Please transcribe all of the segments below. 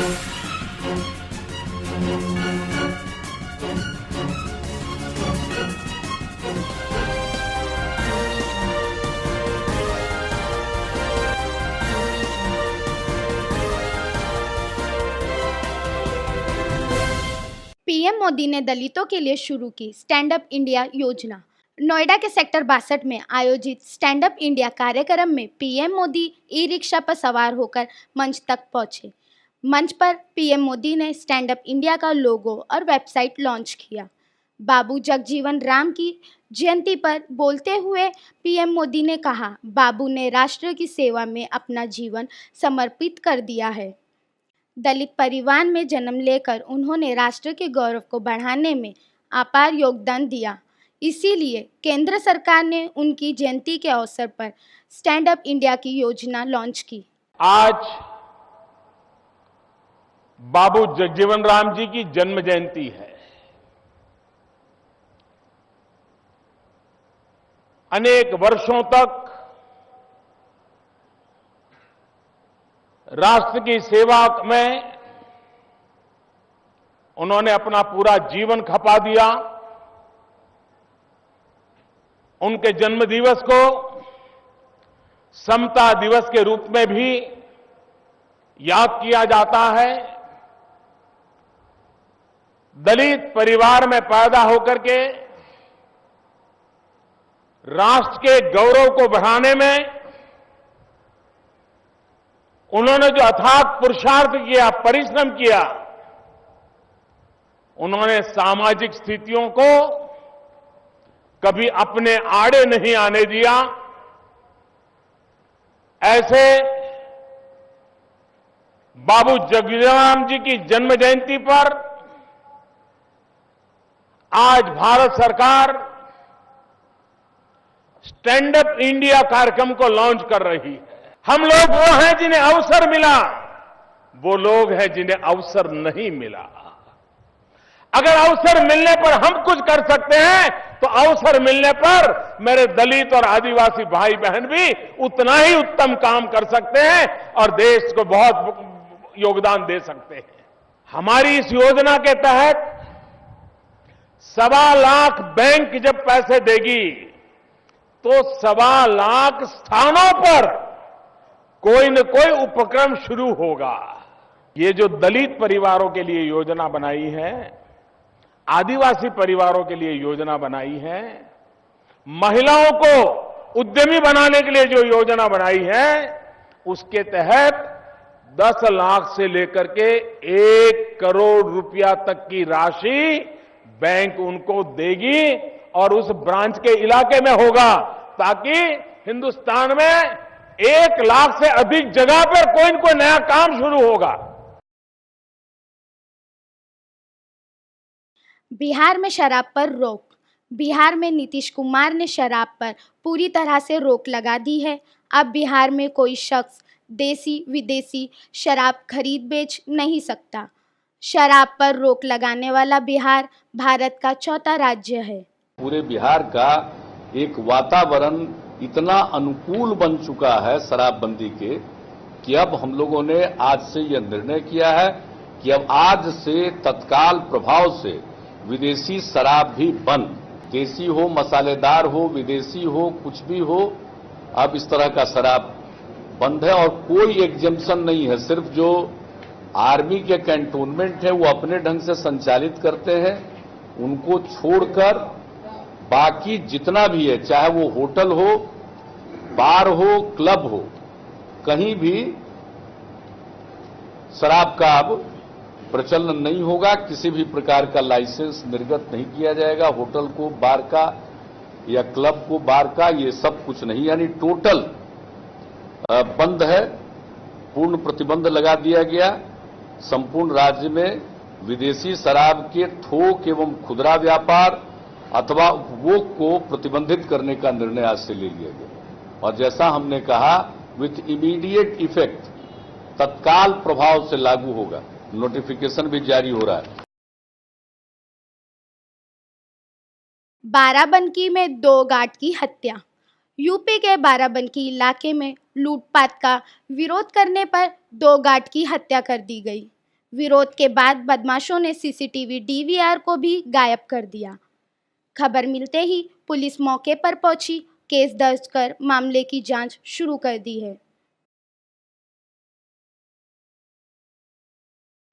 PM Modi ने दलितों के लिए शुरू की स्टैंड अप इंडिया योजना। नोएडा के सेक्टर 62 में आयोजित स्टैंड अप इंडिया कार्यक्रम में पीएम मोदी ई रिक्शा पर सवार होकर मंच तक पहुंचे। मंच पर पीएम मोदी ने स्टैंड अप इंडिया का लोगो और वेबसाइट लॉन्च किया। बाबू जगजीवन राम की जयंती पर बोलते हुए पीएम मोदी ने कहा, बाबू ने राष्ट्र की सेवा में अपना जीवन समर्पित कर दिया है। दलित परिवार में जन्म लेकर उन्होंने राष्ट्र के गौरव को बढ़ाने में अपार योगदान दिया। इसीलिए केंद्र सरकार ने उनकी जयंती के अवसर पर स्टैंड अप इंडिया की योजना लॉन्च की। आज बाबू जगजीवन राम जी की जन्म जयंती है। अनेक वर्षों तक राष्ट्र की सेवा में उन्होंने अपना पूरा जीवन खपा दिया। उनके जन्म दिवस को समता दिवस के रूप में भी याद किया जाता है। दलित परिवार में पैदा होकर के राष्ट्र के गौरव को बढ़ाने में उन्होंने जो अथाक पुरुषार्थ किया, परिश्रम किया, उन्होंने सामाजिक स्थितियों को कभी अपने आड़े नहीं आने दिया। ऐसे बाबू जगजीवन राम जी की जन्म जयंती पर आज भारत सरकार स्टैंड अप इंडिया कार्यक्रम को लॉन्च कर रही है। हम लोग वो हैं जिन्हें अवसर मिला, वो लोग हैं जिन्हें अवसर नहीं मिला। अगर अवसर मिलने पर हम कुछ कर सकते हैं तो अवसर मिलने पर मेरे दलित और आदिवासी भाई बहन भी उतना ही उत्तम काम कर सकते हैं और देश को बहुत योगदान दे सकते हैं। हमारी इस योजना के तहत 1.25 लाख बैंक जब पैसे देगी तो 1.25 लाख स्थानों पर कोई न कोई उपक्रम शुरू होगा। ये जो दलित परिवारों के लिए योजना बनाई है, आदिवासी परिवारों के लिए योजना बनाई है, महिलाओं को उद्यमी बनाने के लिए जो योजना बनाई है, उसके तहत 10 लाख से लेकर के 1 करोड़ रुपया तक की राशि बैंक उनको देगी और उस ब्रांच के इलाके में होगा, ताकि हिंदुस्तान में 1 लाख से अधिक जगह पर कोई न कोई नया काम शुरू होगा। बिहार में शराब पर रोक। बिहार में नीतीश कुमार ने शराब पर पूरी तरह से रोक लगा दी है। अब बिहार में कोई शख्स देसी विदेशी शराब खरीद बेच नहीं सकता। शराब पर रोक लगाने वाला बिहार भारत का 4था राज्य है। पूरे बिहार का एक वातावरण इतना अनुकूल बन चुका है शराबबंदी के कि अब हम लोगों ने आज से यह निर्णय किया है कि अब आज से तत्काल प्रभाव से विदेशी शराब भी बंद। देसी हो, मसालेदार हो, विदेशी हो, कुछ भी हो, अब इस तरह का शराब बंद है और कोई एग्जेम्पशन नहीं है। सिर्फ जो आर्मी के कैंटोनमेंट है वो अपने ढंग से संचालित करते हैं, उनको छोड़कर बाकी जितना भी है, चाहे वो होटल हो, बार हो, क्लब हो, कहीं भी शराब का अब प्रचलन नहीं होगा। किसी भी प्रकार का लाइसेंस निर्गत नहीं किया जाएगा। होटल को बार का या क्लब को बार का, ये सब कुछ नहीं, यानी टोटल बंद है। पूर्ण प्रतिबंध लगा दिया गया। संपूर्ण राज्य में विदेशी शराब के थोक एवं खुदरा व्यापार अथवा उपभोग को प्रतिबंधित करने का निर्णय आज से ले लिया गया और जैसा हमने कहा विथ इमीडिएट इफेक्ट, तत्काल प्रभाव से लागू होगा। नोटिफिकेशन भी जारी हो रहा है। बाराबंकी में 2 गार्ड की हत्या। यूपी के बाराबंकी इलाके में लूटपाट का विरोध करने पर 2 गार्ड की हत्या कर दी गई। विरोध के बाद बदमाशों ने सीसीटीवी डीवीआर को भी गायब कर दिया। खबर मिलते ही पुलिस मौके पर पहुंची, केस दर्ज कर मामले की जांच शुरू कर दी है।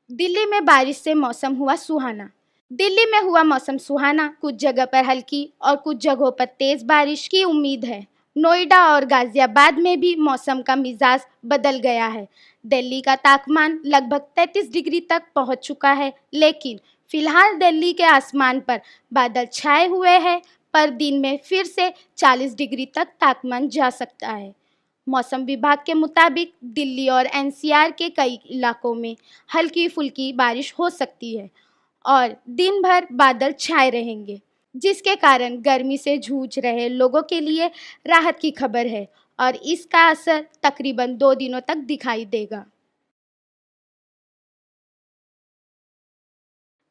दिल्ली में बारिश से मौसम हुआ सुहाना। दिल्ली में हुआ मौसम सुहाना, कुछ जगह पर हल्की और कुछ जगहों पर तेज बारिश की उम्मीद है। नोएडा और गाजियाबाद में भी मौसम का मिजाज बदल गया है। दिल्ली का तापमान लगभग 33 डिग्री तक पहुंच चुका है, लेकिन फिलहाल दिल्ली के आसमान पर बादल छाए हुए हैं, पर दिन में फिर से 40 डिग्री तक तापमान जा सकता है। मौसम विभाग के मुताबिक दिल्ली और एनसीआर के कई इलाकों में हल्की फुल्की बारिश हो सकती है और दिन भर बादल छाए रहेंगे, जिसके कारण गर्मी से जूझ रहे लोगों के लिए राहत की खबर है और इसका असर तकरीबन 2 दिनों तक दिखाई देगा।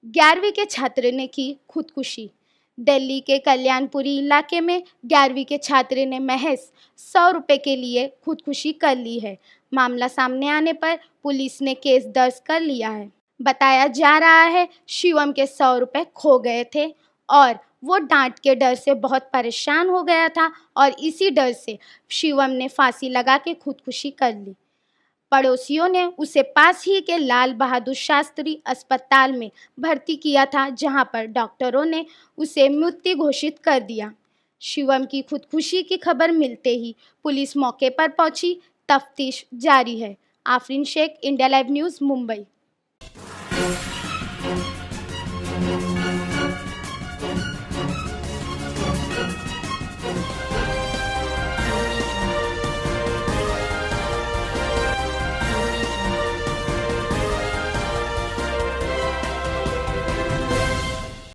11वीं के छात्र ने की खुदकुशी। दिल्ली के कल्याणपुरी इलाके में 11वीं के छात्र ने महज 100 रुपये के लिए खुदकुशी कर ली है। मामला सामने आने पर पुलिस ने केस दर्ज कर लिया है। बताया जा रहा है शिवम के 100 रुपये खो गए थे और वो डांट के डर से बहुत परेशान हो गया था और इसी डर से शिवम ने फांसी लगा के खुदकुशी कर ली। पड़ोसियों ने उसे पास ही के लाल बहादुर शास्त्री अस्पताल में भर्ती किया था, जहां पर डॉक्टरों ने उसे मृत्यु घोषित कर दिया। शिवम की खुदकुशी की खबर मिलते ही पुलिस मौके पर पहुंची, तफ्तीश जारी है। Afreen Shaikh, India live news, Mumbai.